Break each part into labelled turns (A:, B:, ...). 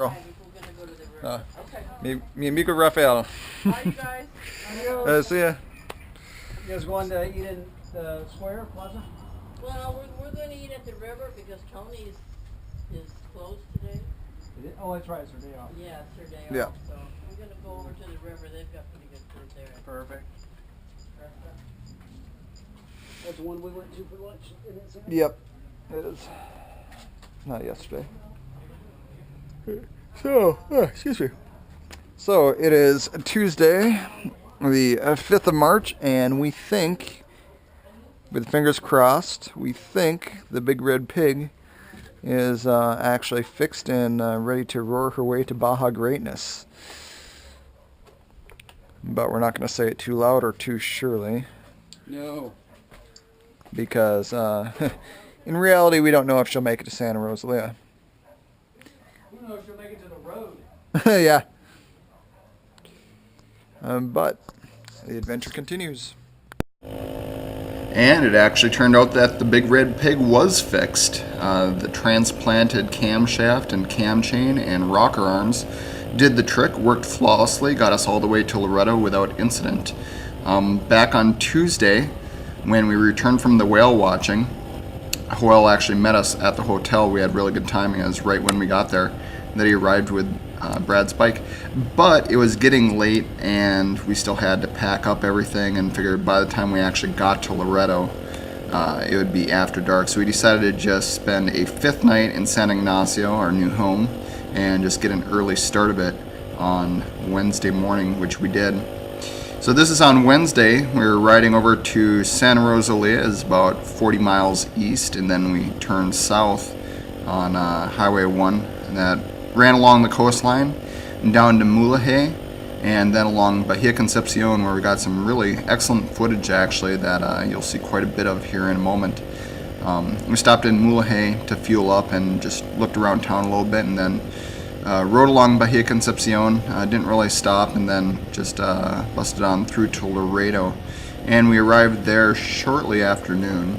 A: We're
B: gonna go to the river. Okay.
A: Me and Miko Raphael.
B: Bye, you guys.
A: See ya.
C: You guys going to eat in the square plaza?
B: Well, we're going to eat at the river because Tony's is closed today.
C: Oh, that's right. It's her day off.
B: Yeah, it's her day
A: Yeah.
B: off. So we're going to go over to the river. They've got pretty good food there.
C: Perfect. That's the one we went to for lunch. Isn't it, Sam?
A: Yep, it is. Not yesterday. So, excuse me. So it is Tuesday, the 5th of March, and we think, with fingers crossed, we think the big red pig is actually fixed and ready to roar her way to Baja greatness. But we're not going to say it too loud or too surely.
C: No.
A: Because in reality, we don't know if she'll make it to Santa Rosalia.
C: Who knows? She'll make it to the road.
A: Yeah. But the adventure continues.
D: And it actually turned out that the big red pig was fixed. The transplanted camshaft and cam chain and rocker arms did the trick, worked flawlessly, got us all the way to Loreto without incident. Back on Tuesday, when we returned from the whale watching, Joel actually met us at the hotel. We had really good timing. It was right when we got there that he arrived with Brad's bike. But it was getting late and we still had to pack up everything and figured by the time we actually got to Loreto, it would be after dark. So we decided to just spend a 5th night in San Ignacio, our new home, and just get an early start of it on Wednesday morning, which we did. So this is on Wednesday. We're riding over to Santa Rosalia, it's about 40 miles east, and then we turned south on Highway 1, and that ran along the coastline and down to Mulahe, and then along Bahia Concepcion, where we got some really excellent footage actually that you'll see quite a bit of here in a moment. We stopped in Mulahe to fuel up and just looked around town a little bit, and then rode along Bahia Concepcion, didn't really stop, and then just busted on through to Loreto, and we arrived there shortly after noon.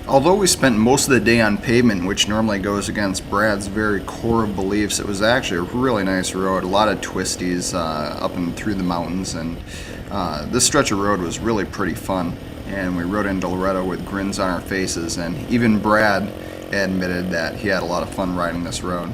D: Although we spent most of the day on pavement, which normally goes against Brad's very core of beliefs, it was actually a really nice road, a lot of twisties up and through the mountains, and this stretch of road was really pretty fun. And we rode into Loreto with grins on our faces, and even Brad admitted that he had a lot of fun riding this road.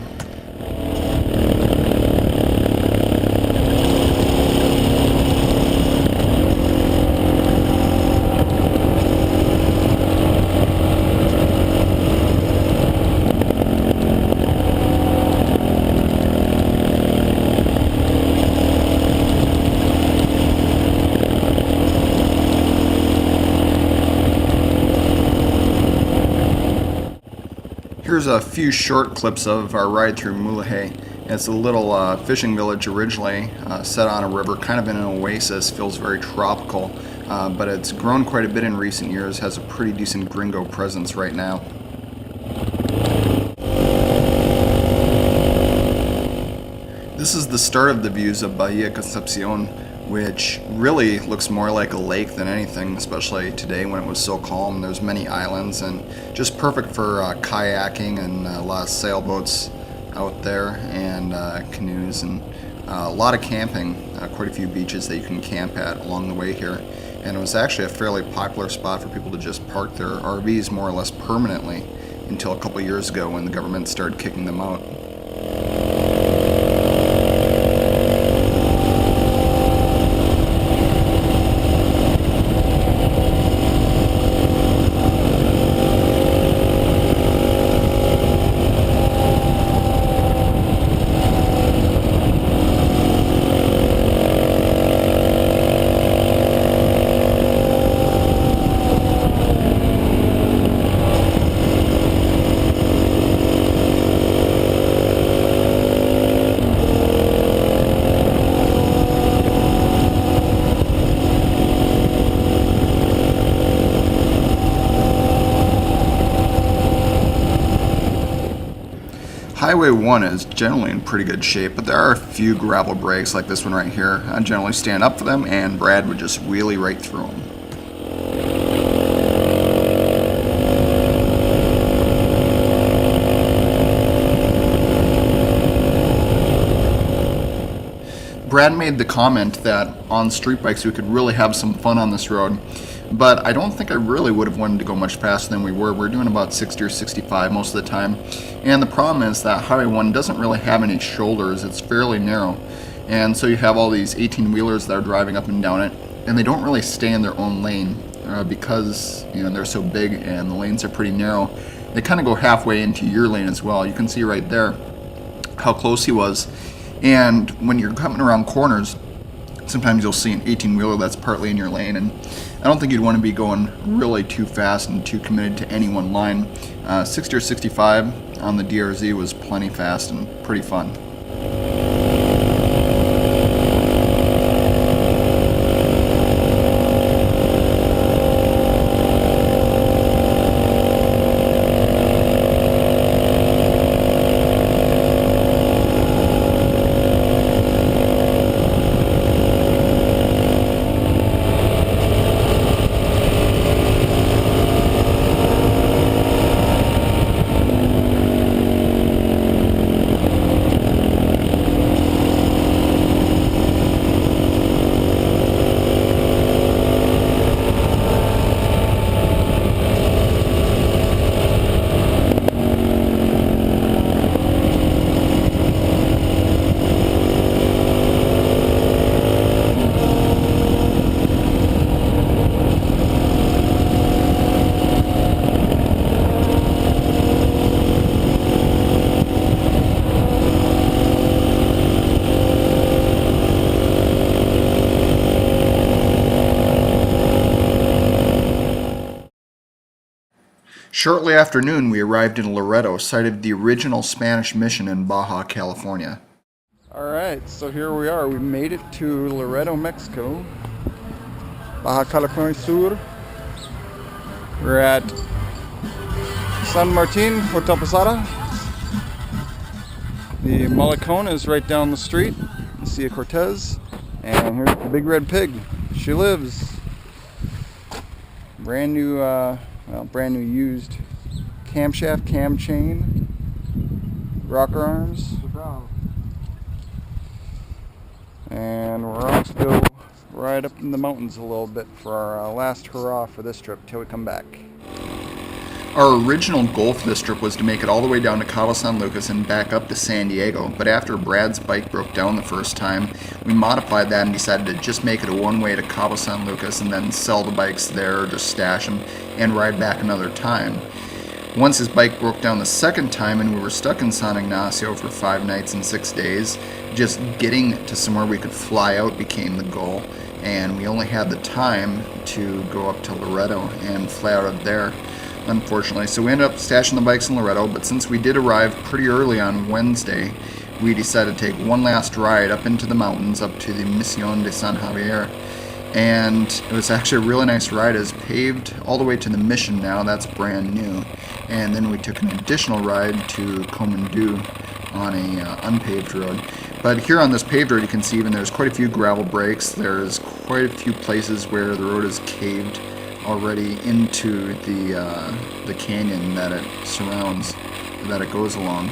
D: Here's a few short clips of our ride through Mulahe. It's a little fishing village originally set on a river, kind of in an oasis, feels very tropical, but it's grown quite a bit in recent years, has a pretty decent gringo presence right now. This is the start of the views of Bahia Concepcion, which really looks more like a lake than anything, especially today when it was so calm. There's many islands and just perfect for kayaking, and a lot of sailboats out there, and canoes, and a lot of camping, quite a few beaches that you can camp at along the way here. And it was actually a fairly popular spot for people to just park their RVs more or less permanently until a couple years ago when the government started kicking them out. Highway 1 is generally in pretty good shape, but there are a few gravel breaks like this one right here. I generally stand up for them, and Brad would just wheelie right through them. Brad made the comment that on street bikes we could really have some fun on this road, but I don't think I really would have wanted to go much faster than we were. We're doing about 60 or 65 most of the time, and the problem is that Highway 1 doesn't really have any shoulders. It's fairly narrow, and so you have all these 18-wheelers that are driving up and down it, and they don't really stay in their own lane because they're so big and the lanes are pretty narrow. They kind of go halfway into your lane as well. You can see right there how close he was. And when you're coming around corners, sometimes you'll see an 18-wheeler that's partly in your lane, and I don't think you'd want to be going really too fast and too committed to any one line. 60 or 65 on the DRZ was plenty fast and pretty fun. Shortly after noon, we arrived in Loreto, site of the original Spanish mission in Baja, California.
A: Alright, so here we are. We made it to Loreto, Mexico. Baja California Sur. We're at San Martin, Hotel Posada. The Malecón is right down the street. Cia Cortez. And here's the Big Red Pig. She lives. Brand new used camshaft, cam chain, rocker arms. And we're off to go ride up in the mountains a little bit for our last hurrah for this trip till we come back.
D: Our original goal for this trip was to make it all the way down to Cabo San Lucas and back up to San Diego, but after Brad's bike broke down the first time, we modified that and decided to just make it a one-way to Cabo San Lucas and then sell the bikes there or just stash them and ride back another time. Once his bike broke down the second time and we were stuck in San Ignacio for 5 nights and 6 days, just getting to somewhere we could fly out became the goal, and we only had the time to go up to Loreto and fly out of there, unfortunately. So we ended up stashing the bikes in Loreto, but since we did arrive pretty early on Wednesday, we decided to take one last ride up into the mountains, up to the Misión de San Javier. And it was actually a really nice ride. It's paved all the way to the Mission now. That's brand new. And then we took an additional ride to Comandú on a unpaved road. But here on this paved road, you can see even there's quite a few gravel breaks. There's quite a few places where the road is caved already into the canyon that it surrounds, that it goes along.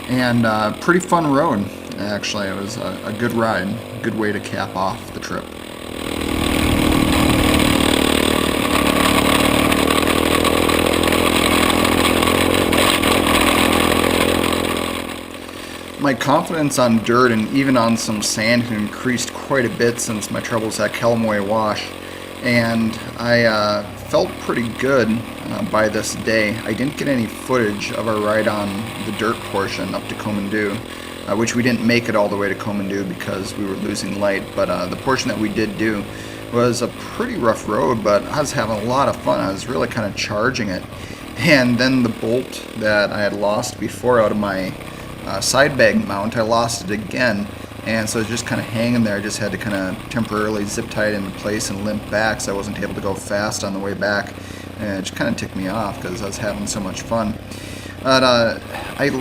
D: And pretty fun road, actually. It was a good ride, good way to cap off the trip. My confidence on dirt and even on some sand had increased quite a bit since my troubles at Kelmoy Wash, and I felt pretty good by this day. I didn't get any footage of our ride on the dirt portion up to Comandú, which we didn't make it all the way to Comandú because we were losing light, but the portion that we did do was a pretty rough road, but I was having a lot of fun. I was really kind of charging it, and then the bolt that I had lost before out of my side bag mount, I lost it again, and so it was just kind of hanging there. I just had to kind of temporarily zip tie it into place and limp back, so I wasn't able to go fast on the way back, and it just kind of ticked me off because I was having so much fun. But I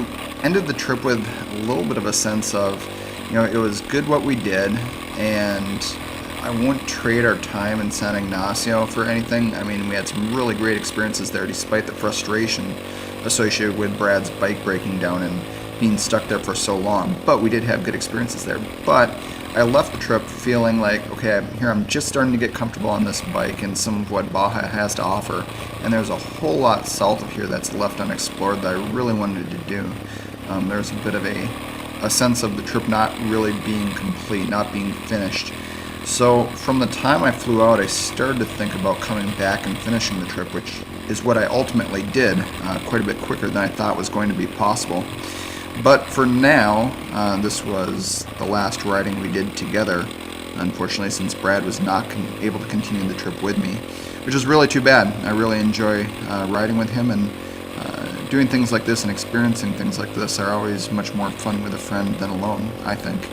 D: ended the trip with a little bit of a sense of, it was good what we did, and I won't trade our time in San Ignacio for anything. I mean, we had some really great experiences there despite the frustration associated with Brad's bike breaking down and being stuck there for so long, but we did have good experiences there. But I left the trip feeling like, okay, I'm just starting to get comfortable on this bike and some of what Baja has to offer, and there's a whole lot south of here that's left unexplored that I really wanted to do. There's a bit of a sense of the trip not really being complete, not being finished. So from the time I flew out, I started to think about coming back and finishing the trip, which is what I ultimately did, quite a bit quicker than I thought was going to be possible. But for now, this was the last riding we did together, unfortunately, since Brad was not able to continue the trip with me, which is really too bad. I really enjoy riding with him, and doing things like this and experiencing things like this are always much more fun with a friend than alone, I think.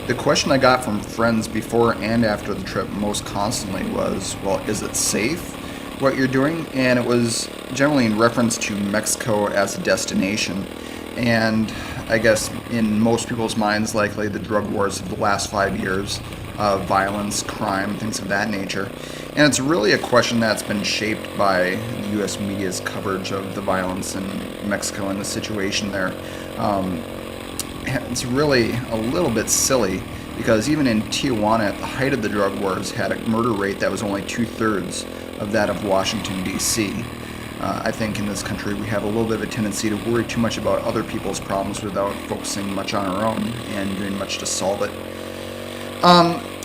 D: The question I got from friends before and after the trip most constantly was, well, is it safe, what you're doing? And it was generally in reference to Mexico as a destination. And I guess in most people's minds, likely the drug wars of the last 5 years, violence, crime, things of that nature. And it's really a question that's been shaped by the U.S. media's coverage of the violence in Mexico and the situation there. It's really a little bit silly because even in Tijuana, at the height of the drug wars, had a murder rate that was only 2/3 of that of Washington, D.C. I think in this country we have a little bit of a tendency to worry too much about other people's problems without focusing much on our own and doing much to solve it.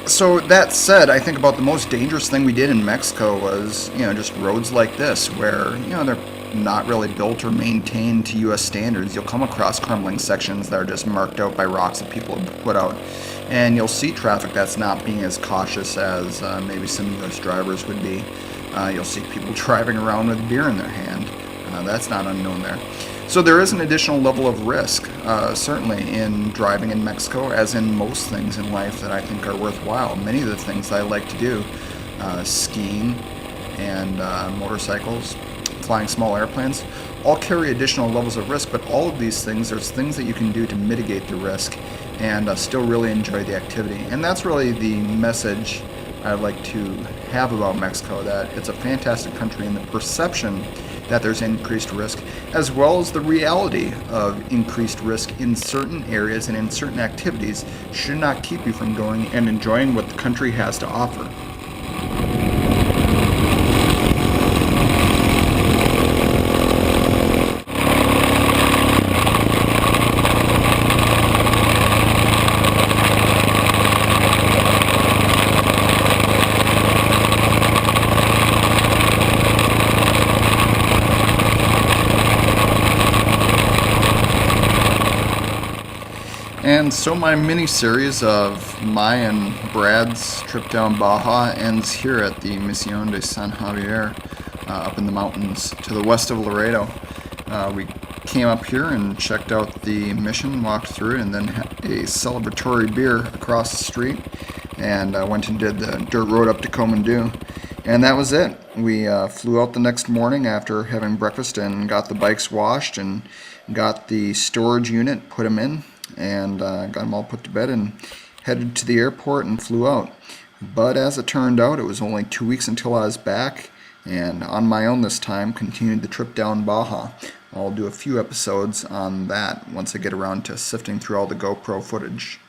D: So that said, I think about the most dangerous thing we did in Mexico was, just roads like this where, they're not really built or maintained to U.S. standards. You'll come across crumbling sections that are just marked out by rocks that people have put out, and you'll see traffic that's not being as cautious as maybe some U.S. drivers would be. You'll see people driving around with beer in their hand. That's not unknown there. So there is an additional level of risk, certainly in driving in Mexico, as in most things in life that I think are worthwhile. Many of the things that I like to do, skiing and motorcycles, flying small airplanes, all carry additional levels of risk, but all of these things, there's things that you can do to mitigate the risk and still really enjoy the activity. And that's really the message I'd like to have about Mexico, that it's a fantastic country, and the perception that there's increased risk, as well as the reality of increased risk in certain areas and in certain activities, should not keep you from going and enjoying what the country has to offer. And so my mini-series of my and Brad's trip down Baja ends here at the Misión de San Javier, up in the mountains to the west of Loreto. We came up here and checked out the mission, walked through it, and then had a celebratory beer across the street, and went and did the dirt road up to Comandú. And that was it. We flew out the next morning after having breakfast and got the bikes washed and got the storage unit, put them in, and got them all put to bed and headed to the airport and flew out. But as it turned out, it was only 2 weeks until I was back, and on my own this time, continued the trip down Baja. I'll do a few episodes on that once I get around to sifting through all the GoPro footage.